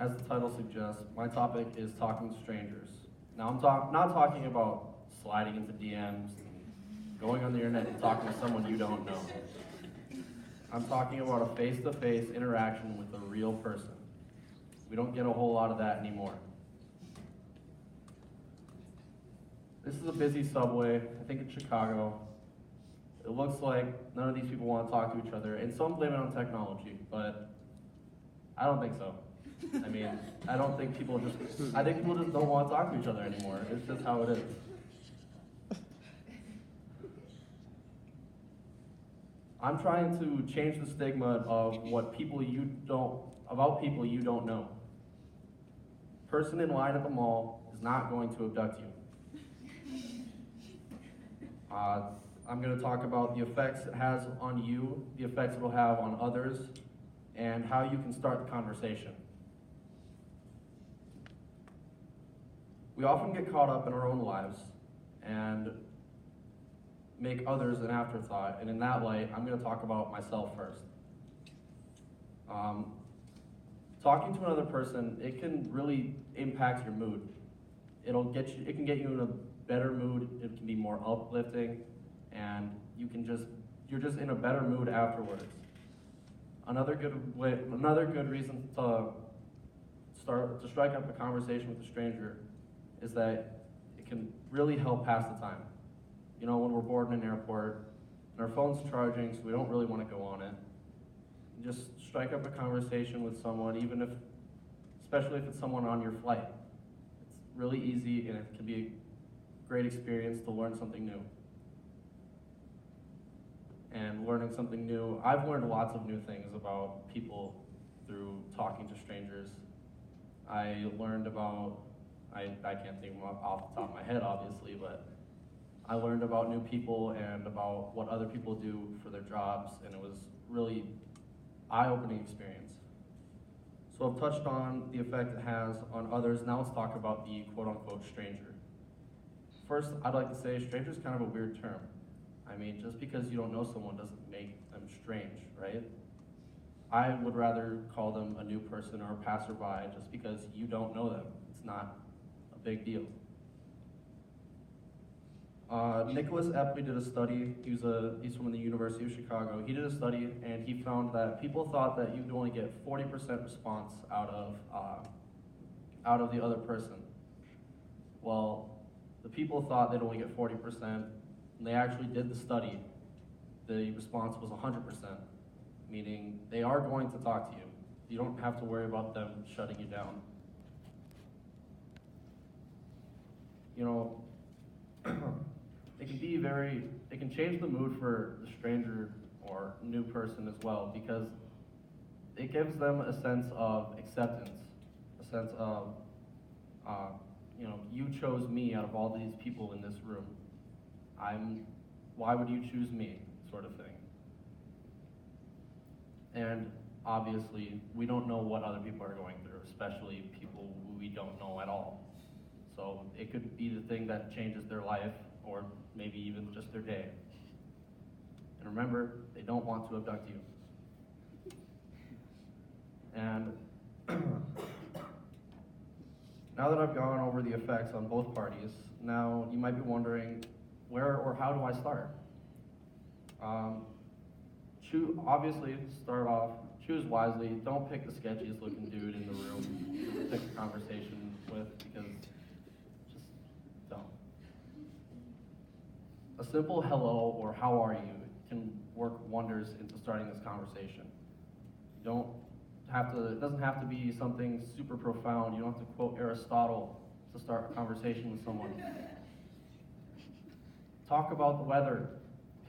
as the title suggests, my topic is talking to strangers. Now, not talking about sliding into DMs and going on the internet and talking to someone you don't know. I'm talking about a face-to-face interaction with a real person. We don't get a whole lot of that anymore. This is a busy subway, I think in Chicago. It looks like none of these people want to talk to each other, and some blame it on technology, but I don't think so. I mean, I think people just don't want to talk to each other anymore. It's just how it is. I'm trying to change the stigma of about people you don't know. Person in line at the mall is not going to abduct you. I'm going to talk about the effects it has on you, the effects it will have on others, and how you can start the conversation. We often get caught up in our own lives and make others an afterthought, and in that light, I'm going to talk about myself first. Talking to another person, it can really impact your mood. It can get you in a better mood, it can be more uplifting, and you're just in a better mood afterwards. Another good reason to strike up a conversation with a stranger is that it can really help pass the time. You know, when we're bored in an airport and our phone's charging, so we don't really want to go on it. Just strike up a conversation with someone, especially if it's someone on your flight. It's really easy and it can be a great experience to learn something new. And learning something new, I've learned lots of new things about people through talking to strangers. I learned about, I can't think of them off the top of my head obviously, but I learned about new people and about what other people do for their jobs, and it was really eye-opening experience. So I've touched on the effect it has on others. Now let's talk about the quote-unquote stranger. First, I'd like to say stranger is kind of a weird term. I mean, just because you don't know someone doesn't make them strange, right? I would rather call them a new person or a passerby just because you don't know them. It's not a big deal. Nicholas Epley did a study. He's from the University of Chicago. He did a study and he found that people thought that you'd only get 40% response out of the other person. Well, the people thought they'd only get 40%. And they actually did the study. The response was 100%, meaning they are going to talk to you. You don't have to worry about them shutting you down. You know, it can change the mood for the stranger or new person as well, because it gives them a sense of acceptance, a sense of, you chose me out of all these people in this room. Why would you choose me, sort of thing. And obviously, we don't know what other people are going through, especially people who we don't know at all. So it could be the thing that changes their life, or maybe even just their day. And remember, they don't want to abduct you. And now that I've gone over the effects on both parties, now you might be wondering, where or how do I start? Obviously, start off, choose wisely. Don't pick the sketchiest looking dude in the room to pick a conversation with, because just don't. A simple hello or how are you can work wonders into starting this conversation. It doesn't have to be something super profound. You don't have to quote Aristotle to start a conversation with someone. Talk about the weather.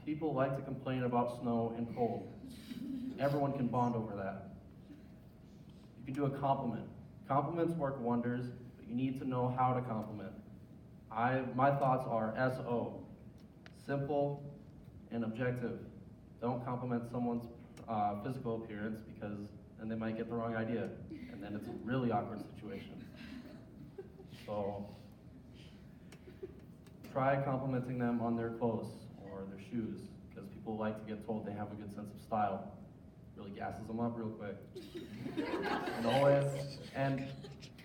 People like to complain about snow and cold. Everyone can bond over that. You can do a compliment. Compliments work wonders, but you need to know how to compliment. My thoughts are SO, simple and objective. Don't compliment someone's physical appearance, because then they might get the wrong idea, and then it's a really awkward situation. So try complimenting them on their clothes or their shoes, because people like to get told they have a good sense of style. Really gasses them up real quick. And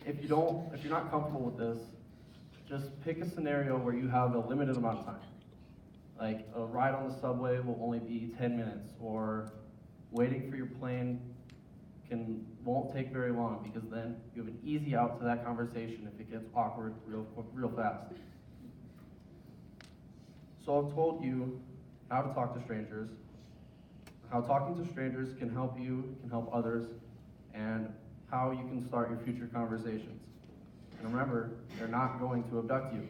if you're not comfortable with this, just pick a scenario where you have a limited amount of time. Like a ride on the subway will only be 10 minutes, or waiting for your plane won't take very long, because then you have an easy out to that conversation if it gets awkward real fast. So I've told you how to talk to strangers, how talking to strangers can help you, can help others, and how you can start your future conversations. And remember, they're not going to abduct you.